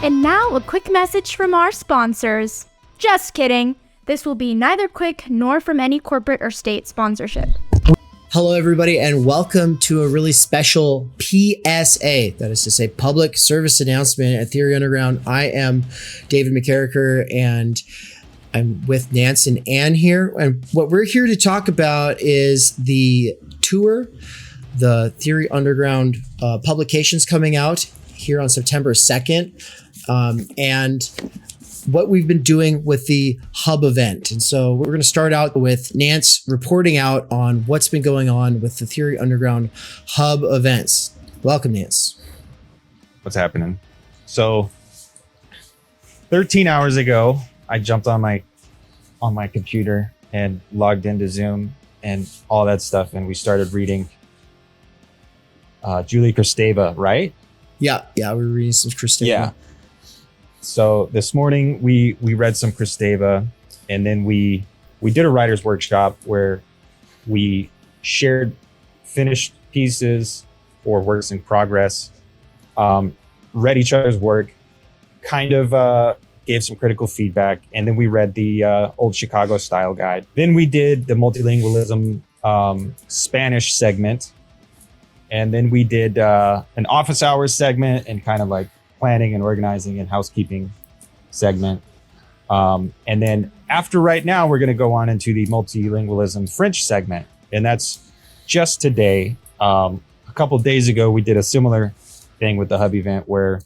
And now a quick message from our sponsors. Just kidding. This will be neither quick nor from any corporate or state sponsorship. Hello, everybody, and welcome to a really special PSA, that is to say, public service announcement at Theory Underground. I am David McKerracher, and I'm with Nance and Ann here. And what we're here to talk about is the tour, the Theory Underground publications coming out here on September 2nd, and what we've been doing with the hub event. And so we're going to start out with Nance reporting out on what's been going on with the Theory Underground hub events. Welcome, Nance. What's happening? So 13 hours ago, I jumped on my computer and logged into Zoom and all that stuff. And we started reading Julie Kristeva, right? Yeah. We're reading some Kristeva. Yeah. So this morning we read some Kristeva, and then we did a writer's workshop where we shared finished pieces or works in progress, read each other's work, kind of gave some critical feedback, and then we read the Old Chicago Style Guide. Then we did the multilingualism Spanish segment, and then we did an office hours segment and kind of like planning and organizing and housekeeping segment. And then after right now, we're going to go on into the multilingualism French segment. And that's just today. A couple of days ago, we did a similar thing with the hub event where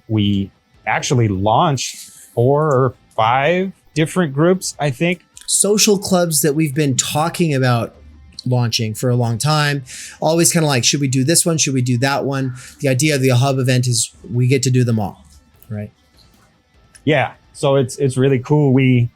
we actually launched 4 or 5 different groups, I think. Social clubs that we've been talking about launching for a long time. Always kind of like, should we do this one? Should we do that one? The idea of the hub event is we get to do them all, right? Yeah. So it's really cool. We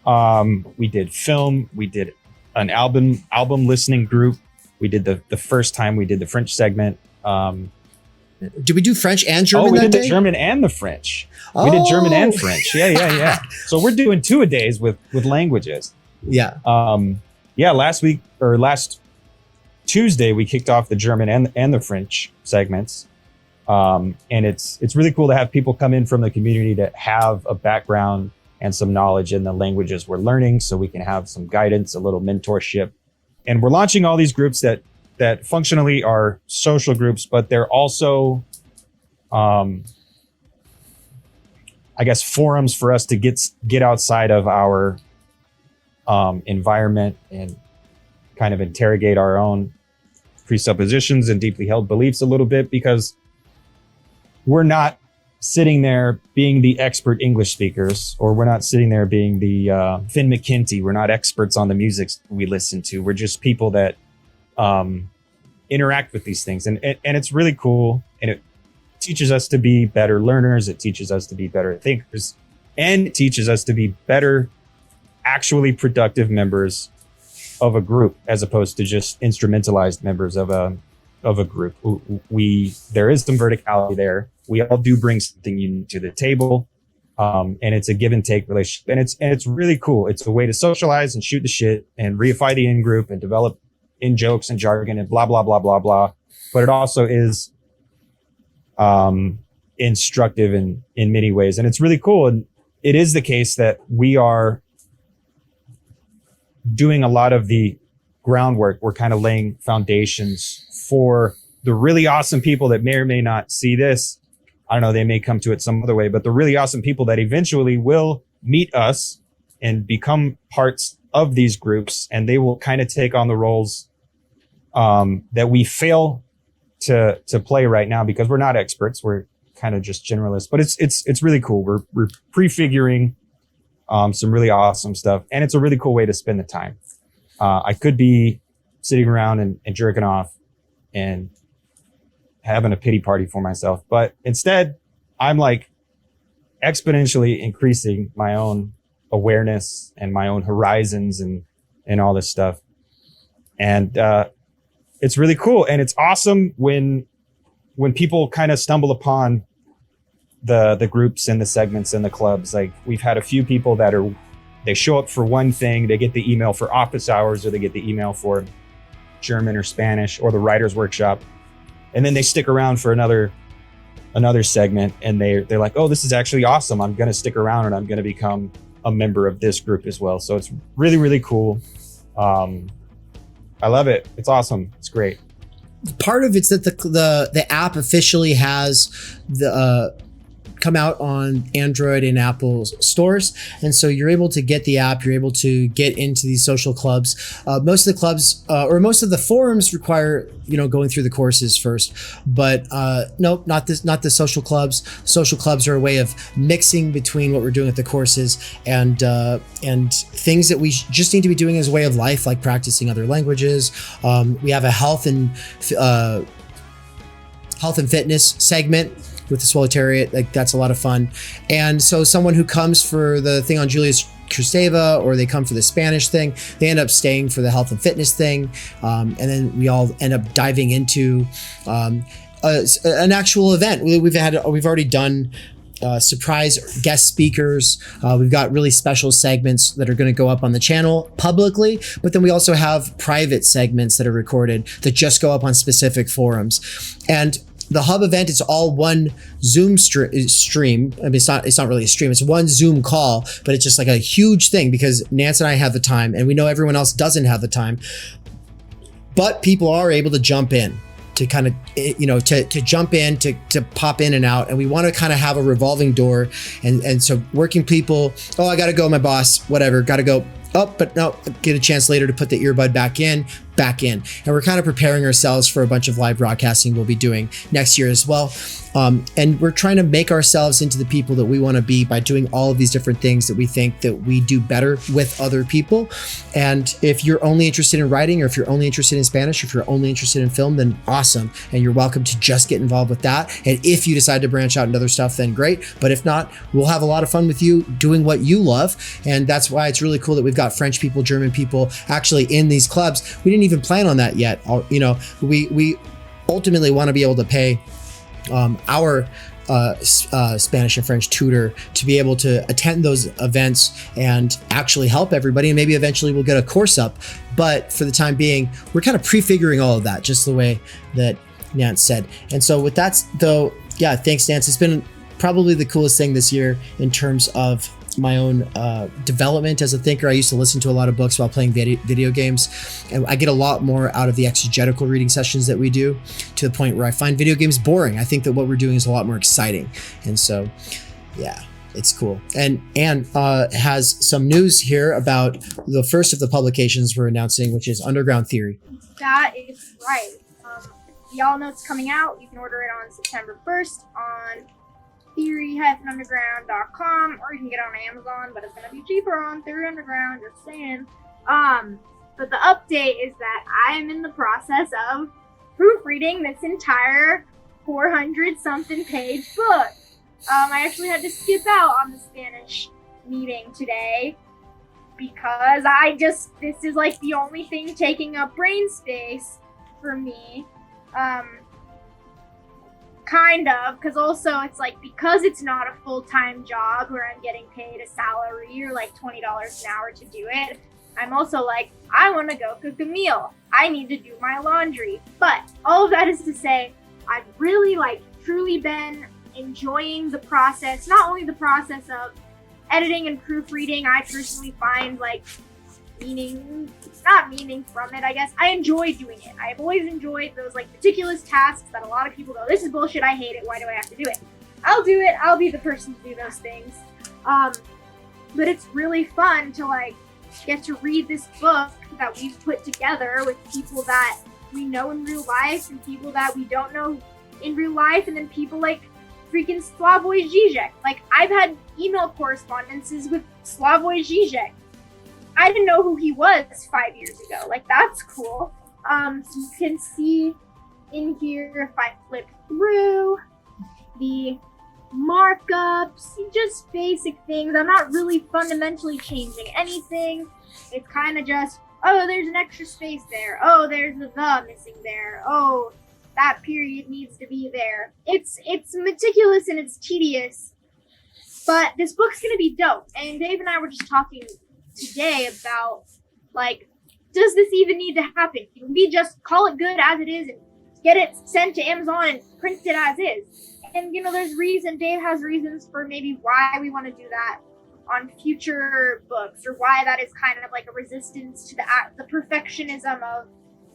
did film. We did an album listening group. We did the first time we did the French segment. Did we do French and German? We did the German and the French. We did German and French. Yeah. So we're doing 2-a-days with languages. Yeah. Last Tuesday, we kicked off the German and the French segments. And it's really cool to have people come in from the community that have a background and some knowledge in the languages we're learning, so we can have some guidance, a little mentorship. And we're launching all these groups that functionally are social groups, but they're also, I guess, forums for us to get outside of our environment and kind of interrogate our own presuppositions and deeply held beliefs a little bit, because we're not sitting there being the expert English speakers, or we're not sitting there being the Finn McKenty. We're not experts on the music we listen to. We're just people that interact with these things. And it's really cool. And it teaches us to be better learners. It teaches us to be better thinkers, and it teaches us to be better, actually productive members of a group, as opposed to just instrumentalized members of a group. There is some verticality there. We all do bring something unique to the table, and it's a give and take relationship, and it's really cool. It's a way to socialize and shoot the shit and reify the in group and develop in jokes and jargon and blah blah blah blah blah. But it also is instructive in many ways, and it's really cool. And it is the case that we are doing a lot of the groundwork. We're kind of laying foundations for the really awesome people that may or may not see this. I don't know, they may come to it some other way, but the really awesome people that eventually will meet us and become parts of these groups, and they will kind of take on the roles that we fail to play right now because we're not experts. We're kind of just generalists, but it's really cool. We're prefiguring some really awesome stuff, and it's a really cool way to spend the time. I could be sitting around and jerking off and having a pity party for myself, but instead I'm like exponentially increasing my own awareness and my own horizons and all this stuff. And it's really cool, and it's awesome when people kind of stumble upon the groups and the segments and the clubs. Like, we've had a few people that they show up for one thing, they get the email for office hours, or they get the email for German or Spanish or the writer's workshop, and then they stick around for another another segment, and they're like, oh, this is actually awesome. I'm going to stick around and I'm going to become a member of this group as well. So it's really, really cool. I love it. It's awesome. It's great. Part of it's that the app officially has come out on Android and Apple stores, and so you're able to get the app. You're able to get into these social clubs. Most of the clubs or most of the forums require going through the courses first, but nope, not the social clubs. Social clubs are a way of mixing between what we're doing at the courses and things that we just need to be doing as a way of life, like practicing other languages. We have a health and fitness segment with the Swolitariat. Like, that's a lot of fun. And so someone who comes for the thing on Julius Kristeva, or they come for the Spanish thing, they end up staying for the health and fitness thing. And then we all end up diving into an actual event. We've already done surprise guest speakers. We've got really special segments that are going to go up on the channel publicly, but then we also have private segments that are recorded that just go up on specific forums. And the hub event, it's all one Zoom stream. I mean, it's not really a stream. It's one Zoom call, but it's just like a huge thing because Nance and I have the time, and we know everyone else doesn't have the time. But people are able to jump in to kind of, to jump in, to pop in and out. And we want to kind of have a revolving door. And so working people, oh, I got to go, my boss, whatever, got to go. Oh, but no, get a chance later to put the earbud back in. And we're kind of preparing ourselves for a bunch of live broadcasting we'll be doing next year as well. And we're trying to make ourselves into the people that we want to be by doing all of these different things that we think that we do better with other people. And if you're only interested in writing, or if you're only interested in Spanish, or if you're only interested in film, then awesome. And you're welcome to just get involved with that. And if you decide to branch out into other stuff, then great. But if not, we'll have a lot of fun with you doing what you love. And that's why it's really cool that we've got French people, German people actually in these clubs. We didn't even plan on that yet. We ultimately want to be able to pay our Spanish and French tutor to be able to attend those events and actually help everybody. And maybe eventually we'll get a course up. But for the time being, we're kind of prefiguring all of that, just the way that Nance said. And so with that, though, yeah, thanks, Nance. It's been probably the coolest thing this year in terms of my own development as a thinker. I used to listen to a lot of books while playing video games, and I get a lot more out of the exegetical reading sessions that we do, to the point where I find video games boring. I think that what we're doing is a lot more exciting. And so, yeah, it's cool. And Ann has some news here about the first of the publications we're announcing, which is Underground Theory. That is right. Y'all know it's coming out. You can order it on September 1st on theory-underground.com, or you can get it on Amazon, but it's going to be cheaper on Theory Underground, just saying. But the update is that I am in the process of proofreading this entire 400-something page book. I actually had to skip out on the Spanish meeting today because this is like the only thing taking up brain space for me. Kind of, because also it's like, because it's not a full-time job where I'm getting paid a salary or like $20 an hour to do it, I'm also like, I want to go cook a meal. I need to do my laundry. But all of that is to say, I've really truly been enjoying the process, not only the process of editing and proofreading. I personally find not meaning from it, I guess. I enjoy doing it. I've always enjoyed those meticulous tasks that a lot of people go, this is bullshit, I hate it, why do I have to do it? I'll do it, I'll be the person to do those things. But it's really fun to get to read this book that we've put together with people that we know in real life and people that we don't know in real life, and then people like freaking Slavoj Žižek. I've had email correspondences with Slavoj Žižek. I didn't know who he was 5 years ago. That's cool. So you can see in here, if I flip through the markups, just basic things. I'm not really fundamentally changing anything. It's kind of just, oh, there's an extra space there. Oh, there's the missing there. Oh, that period needs to be there. It's meticulous and it's tedious, but this book's gonna be dope. And Dave and I were just talking today about does this even need to happen? Can we just call it good as it is and get it sent to Amazon and print it as is? And, there's reason, Dave has reasons for maybe why we want to do that on future books, or why that is kind of like a resistance to the perfectionism of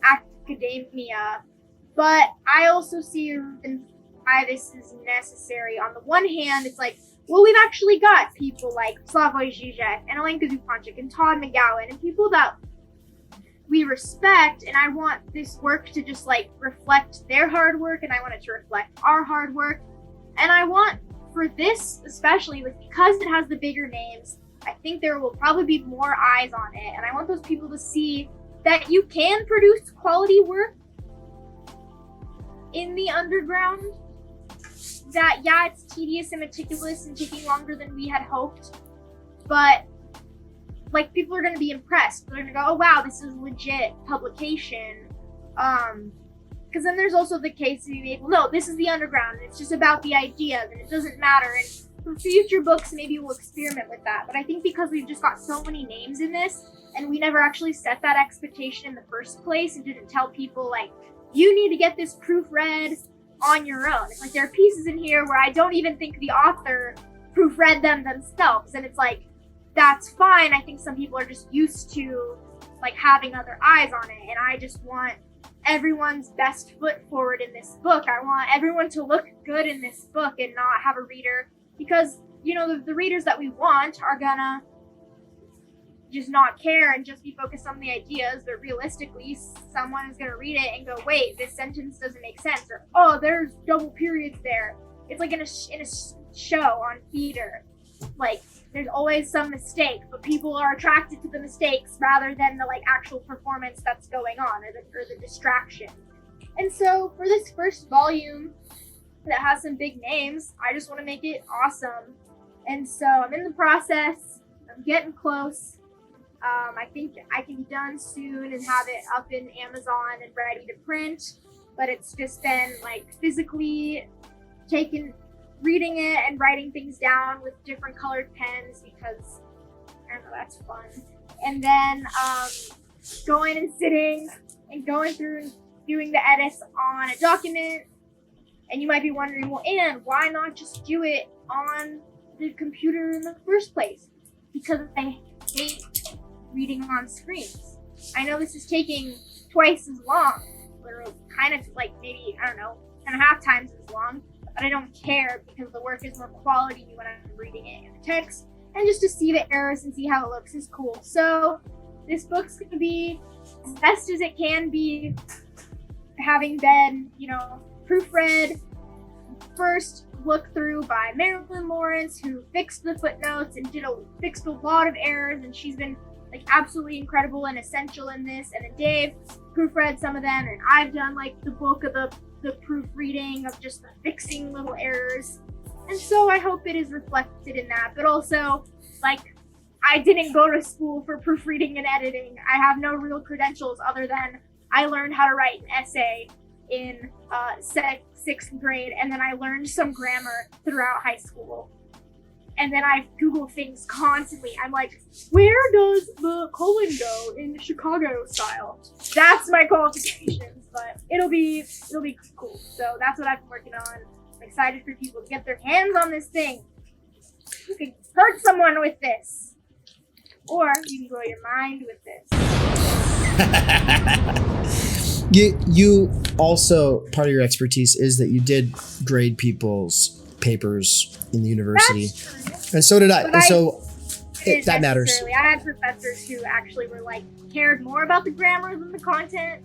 academia. But I also see why this is necessary. On the one hand, it's like, well, we've actually got people like Slavoj Žižek and Alenka Zupančič and Todd McGowan and people that we respect, and I want this work to just like reflect their hard work, and I want it to reflect our hard work. And I want, for this especially, because it has the bigger names, I think there will probably be more eyes on it, and I want those people to see that you can produce quality work in the underground. That, yeah, it's tedious and meticulous and taking longer than we had hoped, but like, people are going to be impressed. They're going to go, oh wow, this is legit publication. Because then there's also the case of being able, no, this is the underground, and it's just about the ideas, and it doesn't matter. And for future books, maybe we'll experiment with that. But I think because we've just got so many names in this, and we never actually set that expectation in the first place, and didn't tell people, like, you need to get this proofread on your own. It's like, there are pieces in here where I don't even think the author proofread them themselves, and it's like, that's fine. I think some people are just used to like having other eyes on it, and I just want everyone's best foot forward in this book. I want everyone to look good in this book and not have a reader, because the readers that we want are gonna just not care and just be focused on the ideas, but realistically someone is gonna read it and go, wait, this sentence doesn't make sense, or oh, there's double periods there. It's like in a show on theater, like, there's always some mistake, but people are attracted to the mistakes rather than the like actual performance that's going on, or the distraction. And so for this first volume that has some big names, I just want to make it awesome. And so I'm in the process. I'm getting close. I think I can be done soon and have it up in Amazon and ready to print. But it's just been like physically reading it and writing things down with different colored pens, because I don't know, that's fun. And then going and sitting and going through and doing the edits on a document. And you might be wondering, well, Ann, why not just do it on the computer in the first place? Because I hate reading on screens. I know this is taking twice as long, or kind of like maybe, I don't know, 1.5 times as long. But I don't care, because the work is more quality when I'm reading it in the text, and just to see the errors and see how it looks is cool. So this book's going to be as best as it can be, having been, proofread, first look through by Marilyn Lawrence, who fixed the footnotes and fixed a lot of errors, and she's been like absolutely incredible and essential in this. And then Dave proofread some of them, and I've done like the bulk of the proofreading of just the fixing little errors. And so I hope it is reflected in that. But also, like, I didn't go to school for proofreading and editing. I have no real credentials other than I learned how to write an essay in 6th grade, and then I learned some grammar throughout high school. And then I Google things constantly. I'm like, where does the colon go in Chicago style? That's my qualifications, but it'll be cool. So that's what I've been working on. I'm excited for people to get their hands on this thing. You can hurt someone with this, or you can blow your mind with this. You also, part of your expertise is that you did grade people's papers in the university. And so did I. And so that matters. I had professors who actually were like cared more about the grammar than the content.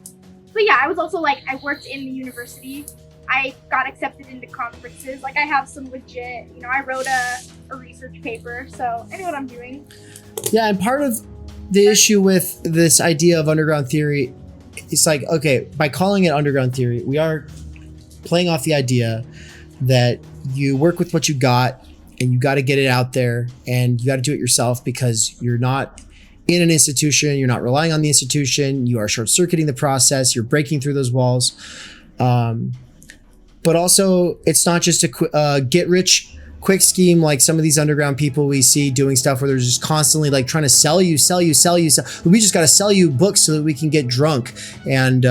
But yeah, I was also like, I worked in the university. I got accepted into conferences. Like, I have some legit, I wrote a research paper, so I know what I'm doing. Yeah, and part of the issue with this idea of underground theory, it's like, okay, by calling it underground theory, we are playing off the idea that you work with what you got, and you got to get it out there, and you got to do it yourself, because you're not in an institution, you're not relying on the institution, you are short-circuiting the process, you're breaking through those walls. But also, it's not just a get-rich-quick scheme like some of these underground people we see doing stuff where they're just constantly like trying to sell you. We just got to sell you books so that we can get drunk and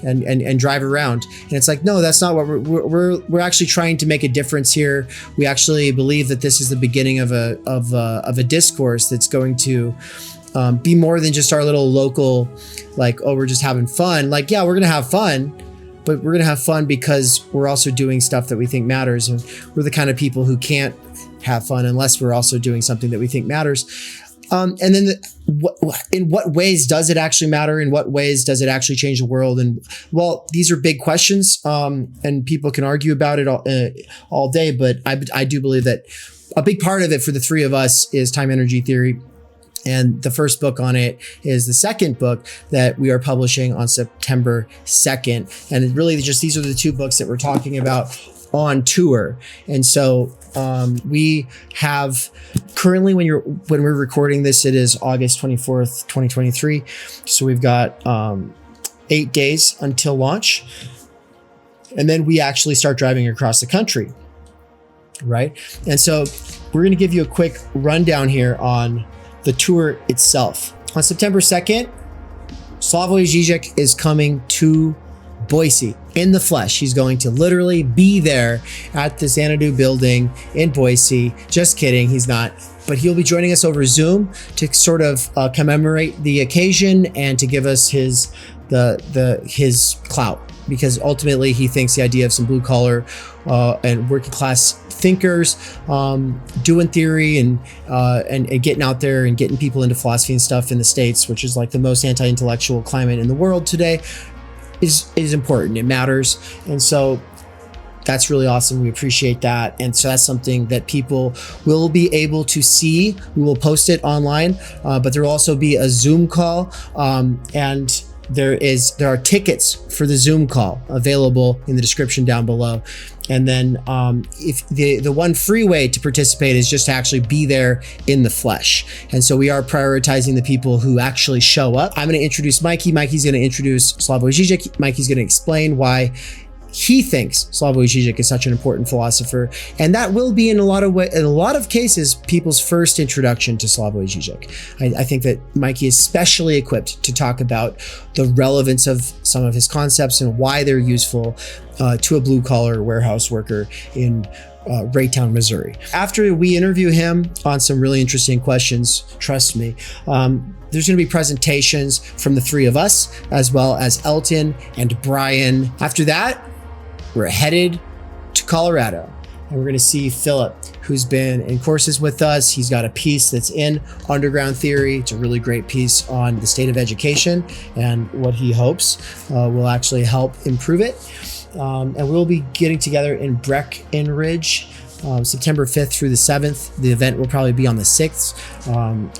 and drive around. And it's like, no, that's not what we're actually trying to make a difference here. We actually believe that this is the beginning of a discourse that's going to be more than just our little local, like, oh, we're just having fun. Like, yeah, we're going to have fun, but we're going to have fun because we're also doing stuff that we think matters. And we're the kind of people who can't have fun unless we're also doing something that we think matters. And then in what ways does it actually matter? In what ways does it actually change the world? And well, these are big questions, and people can argue about it all day. But I do believe that a big part of it for the three of us is time energy theory. And the first book on it is the second book that we are publishing on September 2nd. And it really just, these are the two books that we're talking about on tour. And so we have currently, when we're recording this, it is August 24th, 2023. So we've got 8 days until launch. And then we actually start driving across the country, right? And so we're going to give you a quick rundown here on the tour itself. On September 2nd, Slavoj Žižek is coming to Boise in the flesh. He's going to literally be there at the Xanadu building in Boise. Just kidding, he's not. But he'll be joining us over Zoom to sort of commemorate the occasion and to give us his clout, because ultimately he thinks the idea of some blue collar and working class thinkers doing theory and getting out there and getting people into philosophy and stuff in the States, which is like the most anti-intellectual climate in the world today, is important. It matters. And so that's really awesome. We appreciate that. And so that's something that people will be able to see. We will post it online, but there will also be a Zoom call, and there are tickets for the Zoom call available in the description down below. And then if the one free way to participate is just to actually be there in the flesh. And so we are prioritizing the people who actually show up. I'm going to introduce Mikey. Mikey's going to introduce Slavoj Žižek. Mikey's going to explain why he thinks Slavoj Žižek is such an important philosopher, and that will be in a lot of cases people's first introduction to Slavoj Žižek. I think that Mikey is specially equipped to talk about the relevance of some of his concepts and why they're useful to a blue collar warehouse worker in Raytown, Missouri. After we interview him on some really interesting questions, trust me, there's going to be presentations from the three of us, as well as Elton and Brian. After that, we're headed to Colorado, and we're going to see Philip, who's been in courses with us. He's got a piece that's in underground theory. It's a really great piece on the state of education and what he hopes will actually help improve it. And we'll be getting together in Breckenridge, September 5th through the 7th. The event will probably be on the 6th,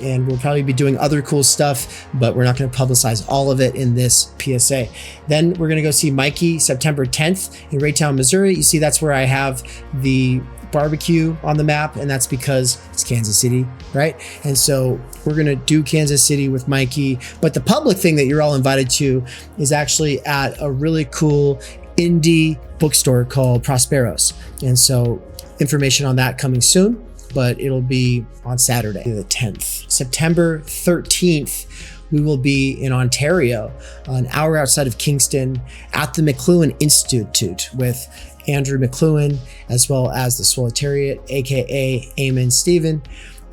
and we'll probably be doing other cool stuff, but we're not going to publicize all of it in this PSA. Then we're going to go see Mikey September 10th in Raytown, Missouri. You see, that's where I have the barbecue on the map, and that's because it's Kansas City, right? And so we're going to do Kansas City with Mikey. But the public thing that you're all invited to is actually at a really cool indie bookstore called Prosperos. And so information on that coming soon, but it'll be on Saturday, the 10th. September 13th, we will be in Ontario, an hour outside of Kingston, at the McLuhan Institute with Andrew McLuhan, as well as the Swolitariat, aka Eamon Stephen.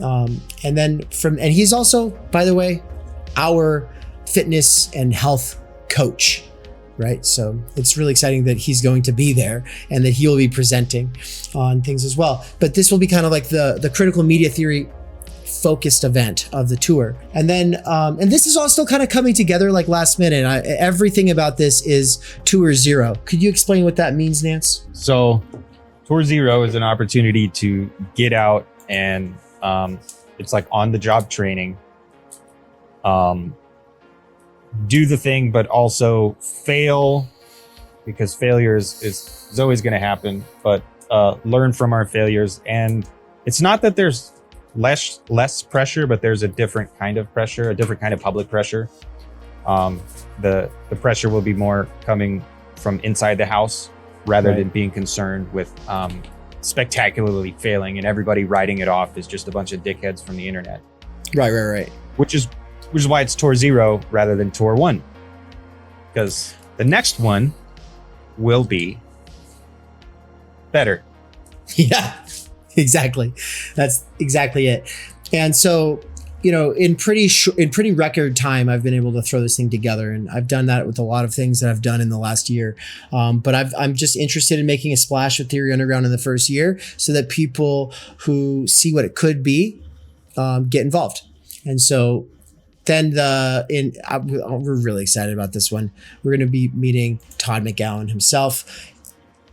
And he's also, by the way, our fitness and health coach, right? So it's really exciting that he's going to be there and that he'll be presenting on things as well. But this will be kind of like the critical media theory focused event of the tour. And then, and this is all still kind of coming together like last minute. Everything about this is Tour Zero. Could you explain what that means, Nance? So Tour Zero is an opportunity to get out and it's like on the job training. Do the thing, but also fail, because failure is always going to happen, but learn from our failures. And it's not that there's less pressure, but there's a different kind of pressure, a different kind of public pressure. The pressure will be more coming from inside the house rather than being concerned with spectacularly failing and everybody writing it off as just a bunch of dickheads from the internet. Right. Which is why it's Tour Zero rather than Tour 1. Because The next one will be better. Yeah, exactly. That's exactly it. And so, you know, in pretty record time, I've been able to throw this thing together, and I've done that with a lot of things that I've done in the last year. But I'm just interested in making a splash with Theory Underground in the first year, so that people who see what it could be get involved. And so then we're really excited about this one. We're going to be meeting Todd McGowan himself.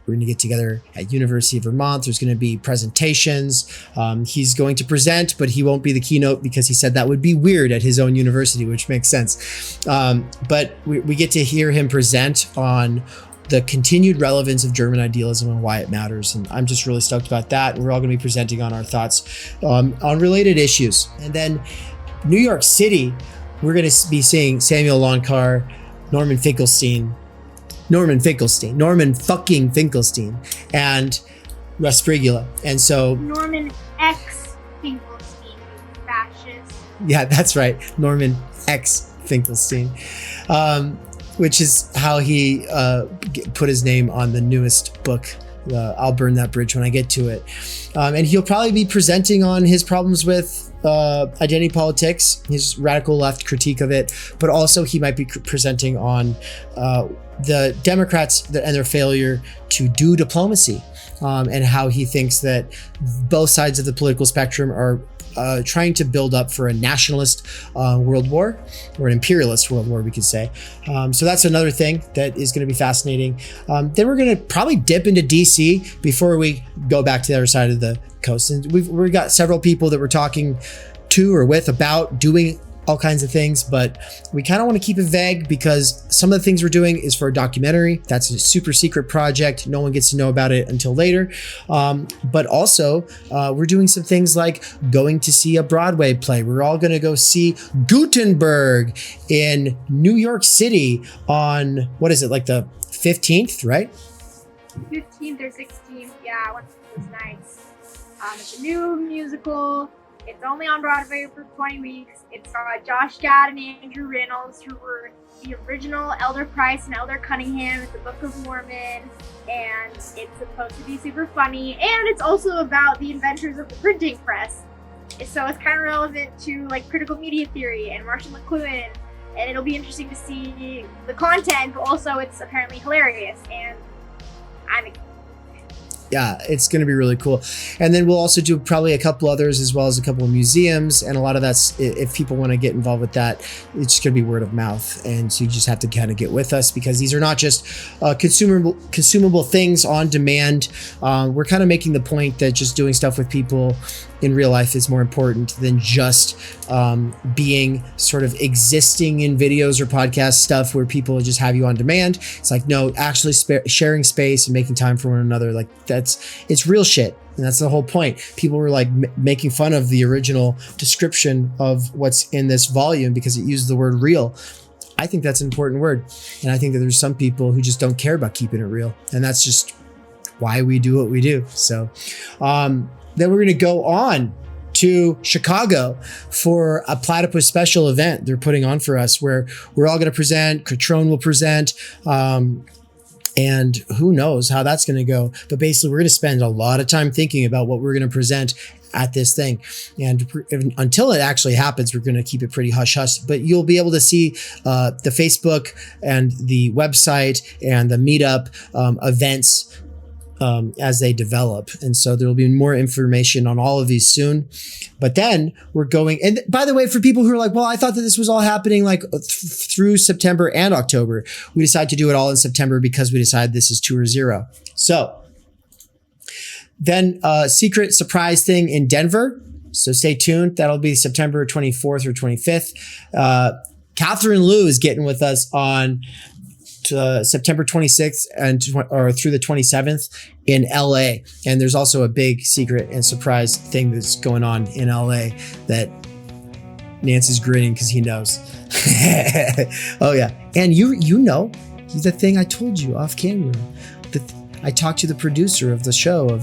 We're going to get together at University of Vermont. There's going to be presentations. He's going to present, but he won't be the keynote because he said that would be weird at his own university, which makes sense. But we get to hear him present on the continued relevance of German idealism and why it matters. And I'm just really stoked about that. And we're all going to be presenting on our thoughts on related issues. And then New York City, we're going to be seeing Samuel Loncar, Norman fucking Finkelstein, and Russ Frigula. And so Norman X Finkelstein, you fascist. Yeah, that's right. Norman X Finkelstein, which is how he put his name on the newest book. I'll burn that bridge when I get to it. And he'll probably be presenting on his problems with identity politics, his radical left critique of it, but also he might be presenting on the Democrats and their failure to do diplomacy, and how he thinks that both sides of the political spectrum are trying to build up for a nationalist world war, or an imperialist world war, we could say. So that's another thing that is going to be fascinating. Then we're going to probably dip into DC before we go back to the other side of the coast. And we've got several people that we're talking to or with about doing all kinds of things, but we kind of want to keep it vague because some of the things we're doing is for a documentary. That's a super secret project. No one gets to know about it until later. But also we're doing some things like going to see a Broadway play. We're all going to go see Gutenberg in New York City on, what is it, like the 15th, right? 15th or 16th, yeah, one of those nights. It's a new musical. It's only on Broadway for 20 weeks. It's got Josh Gad and Andrew Reynolds, who were the original Elder Price and Elder Cunningham at the Book of Mormon. And it's supposed to be super funny. And it's also about the inventors of the printing press. So it's kind of relevant to like critical media theory and Marshall McLuhan. And it'll be interesting to see the content, but also it's apparently hilarious. And I'm excited. Yeah, it's going to be really cool. And then we'll also do probably a couple others, as well as a couple of museums. And a lot of that's, if people want to get involved with that, it's just going to be word of mouth. And so you just have to kind of get with us, because these are not just consumable things on demand. We're kind of making the point that just doing stuff with people in real life is more important than just being sort of existing in videos or podcast stuff where people just have you on demand. It's like, no, actually sharing space and making time for one another. Like it's real shit. And that's the whole point. People were like making fun of the original description of what's in this volume because it used the word real. I think that's an important word. And I think that there's some people who just don't care about keeping it real. And that's just why we do what we do. So, then we're going to go on to Chicago for a Platypus special event they're putting on for us, where we're all going to present. Catrone will present. And who knows how that's going to go. But basically, we're going to spend a lot of time thinking about what we're going to present at this thing. And until it actually happens, we're going to keep it pretty hush-hush. But you'll be able to see the Facebook and the website and the meetup events as they develop. And so there will be more information on all of these soon. But then we're going, and by the way, for people who are like, well, I thought that this was all happening like through September and October, we decided to do it all in September because we decided this is Tour Zero. So then a secret surprise thing in Denver. So stay tuned. That'll be September 24th or 25th. Catherine Liu is getting with us on September 26th or through the 27th in LA. And there's also a big secret and surprise thing that's going on in LA that Nance is grinning because he knows. Oh yeah. And you know, the thing I told you off camera, I talked to the producer of the show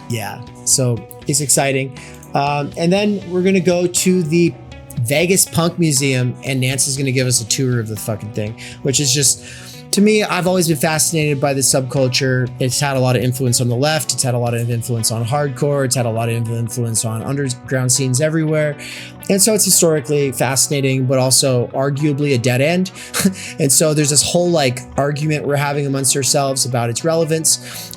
yeah. So it's exciting. And then we're going to go to the Vegas Punk Museum, and Nance is going to give us a tour of the fucking thing, which is just, to me, I've always been fascinated by the subculture. It's had a lot of influence on the left. It's had a lot of influence on hardcore. It's had a lot of influence on underground scenes everywhere. And so it's historically fascinating, but also arguably a dead end. And so there's this whole like argument we're having amongst ourselves about its relevance.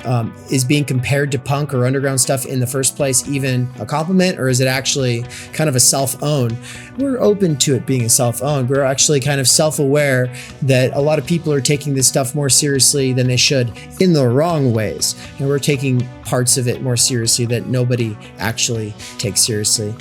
Is being compared to punk or underground stuff in the first place even a compliment, or is it actually kind of a self-own? We're open to it being a self-own. We're actually kind of self-aware that a lot of people are taking this stuff more seriously than they should in the wrong ways. And we're taking parts of it more seriously that nobody actually takes seriously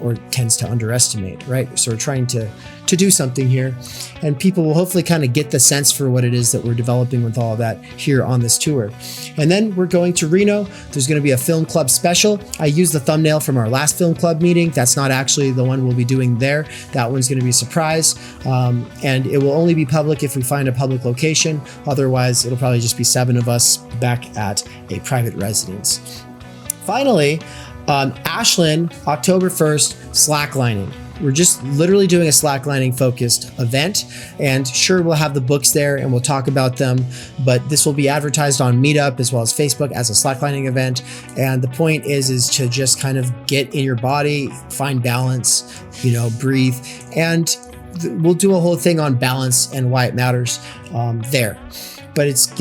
or tends to underestimate, right? So we're trying to do something here, and people will hopefully kind of get the sense for what it is that we're developing with all of that here on this tour. And then we're going to Reno. There's going to be a film club special. I used the thumbnail from our last film club meeting. That's not actually the one we'll be doing there. That one's going to be a surprise. And it will only be public if we find a public location. Otherwise, it'll probably just be 7 of us back at a private residence. Finally, Ashland, October 1st, slacklining. We're just literally doing a slacklining focused event, and sure, we'll have the books there and we'll talk about them, but this will be advertised on Meetup as well as Facebook as a slacklining event. And the point is to just kind of get in your body, find balance, breathe, and we'll do a whole thing on balance and why it matters there. But it's,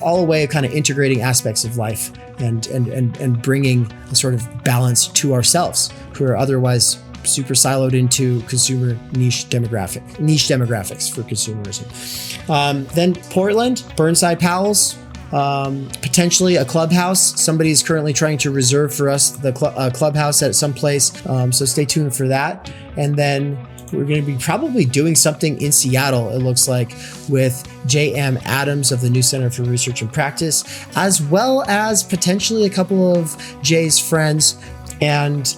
all a way of kind of integrating aspects of life and bringing a sort of balance to ourselves who are otherwise super siloed into consumer niche demographics for consumerism. Then Portland, Burnside Powell's, potentially a clubhouse. Somebody is currently trying to reserve for us the clubhouse at some place. So stay tuned for that. And then we're going to be probably doing something in Seattle, it looks like, with J.M. Adams of the New Center for Research and Practice, as well as potentially a couple of Jay's friends. And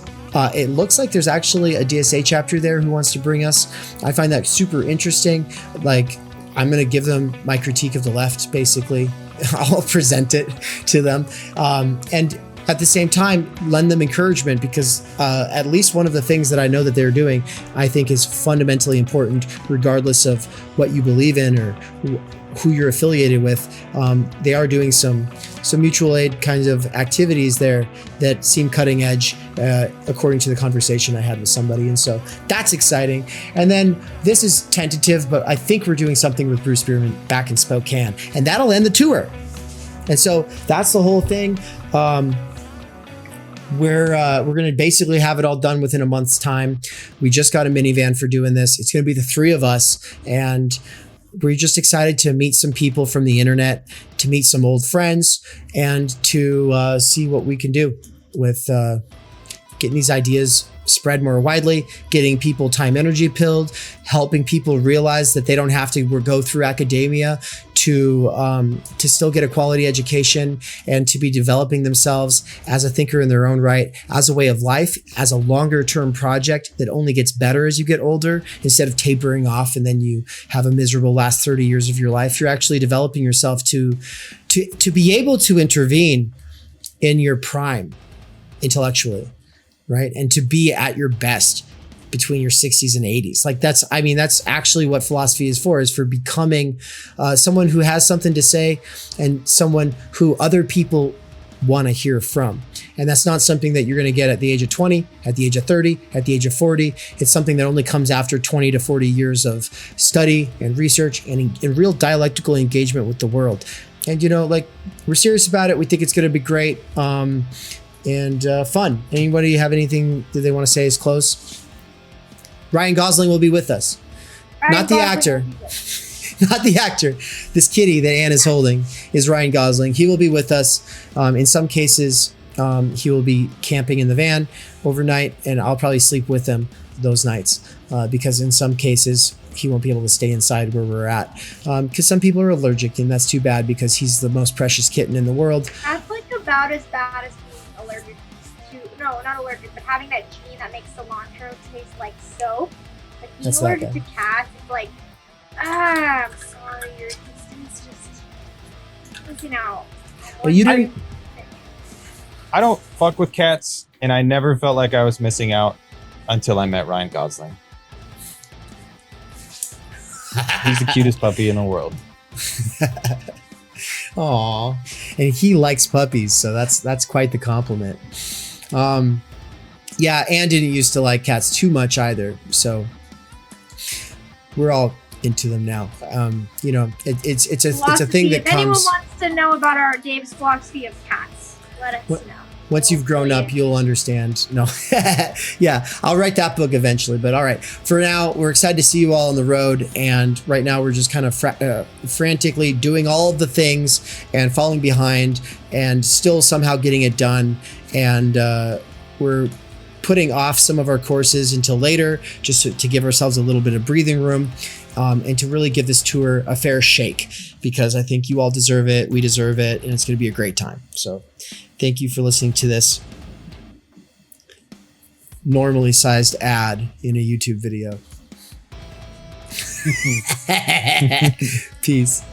it looks like there's actually a DSA chapter there who wants to bring us. I find that super interesting. Like, I'm going to give them my critique of the left, basically. I'll present it to them. And at the same time, lend them encouragement, because at least one of the things that I know that they're doing, I think is fundamentally important, regardless of what you believe in or who you're affiliated with. They are doing some mutual aid kinds of activities there that seem cutting edge, according to the conversation I had with somebody. And so that's exciting. And then this is tentative, but I think we're doing something with Bruce Bierman back in Spokane, and that'll end the tour. And so that's the whole thing. We're going to basically have it all done within a month's time. We just got a minivan for doing this. It's going to be the 3 of us, and we're just excited to meet some people from the internet, to meet some old friends, and to see what we can do with getting these ideas spread more widely, getting people time energy pilled, helping people realize that they don't have to go through academia to still get a quality education and to be developing themselves as a thinker in their own right, as a way of life, as a longer term project that only gets better as you get older, instead of tapering off and then you have a miserable last 30 years of your life. You're actually developing yourself to be able to intervene in your prime intellectually, right? And to be at your best between your 60s and 80s. Like that's actually what philosophy is for becoming someone who has something to say and someone who other people want to hear from. And that's not something that you're going to get at the age of 20, at the age of 30, at the age of 40. It's something that only comes after 20 to 40 years of study and research and real dialectical engagement with the world. And, we're serious about it. We think it's going to be great. And fun. Anybody have anything that they want to say as close? Ryan Gosling will be with us. Not the actor. Not the actor. This kitty that Ann is holding is Ryan Gosling. He will be with us. In some cases, he will be camping in the van overnight, and I'll probably sleep with him those nights because in some cases, he won't be able to stay inside where we're at because some people are allergic, and that's too bad because he's the most precious kitten in the world. That's like about as bad as allergic to, no, not allergic, but having that gene that makes cilantro taste like soap. Like being allergic to cats, it's like, I'm sorry, your existence just missing out. Well, you didn't. I don't fuck with cats, and I never felt like I was missing out. until I met Ryan Gosling. He's the cutest puppy in the world. Aw, and he likes puppies, so that's quite the compliment. Yeah, Ann didn't used to like cats too much either, so we're all into them now. You know, it's a thing that if anyone comes. wants to know about our Dave's philosophy of cats, let us know. Once you've grown up, you'll understand. No, yeah, I'll write that book eventually. But all right, for now, we're excited to see you all on the road. And right now, we're just kind of frantically doing all of the things and falling behind and still somehow getting it done. And we're putting off some of our courses until later, just to give ourselves a little bit of breathing room. And to really give this tour a fair shake, because I think you all deserve it, we deserve it, and it's going to be a great time. So thank you for listening to this normally sized ad in a YouTube video. Peace.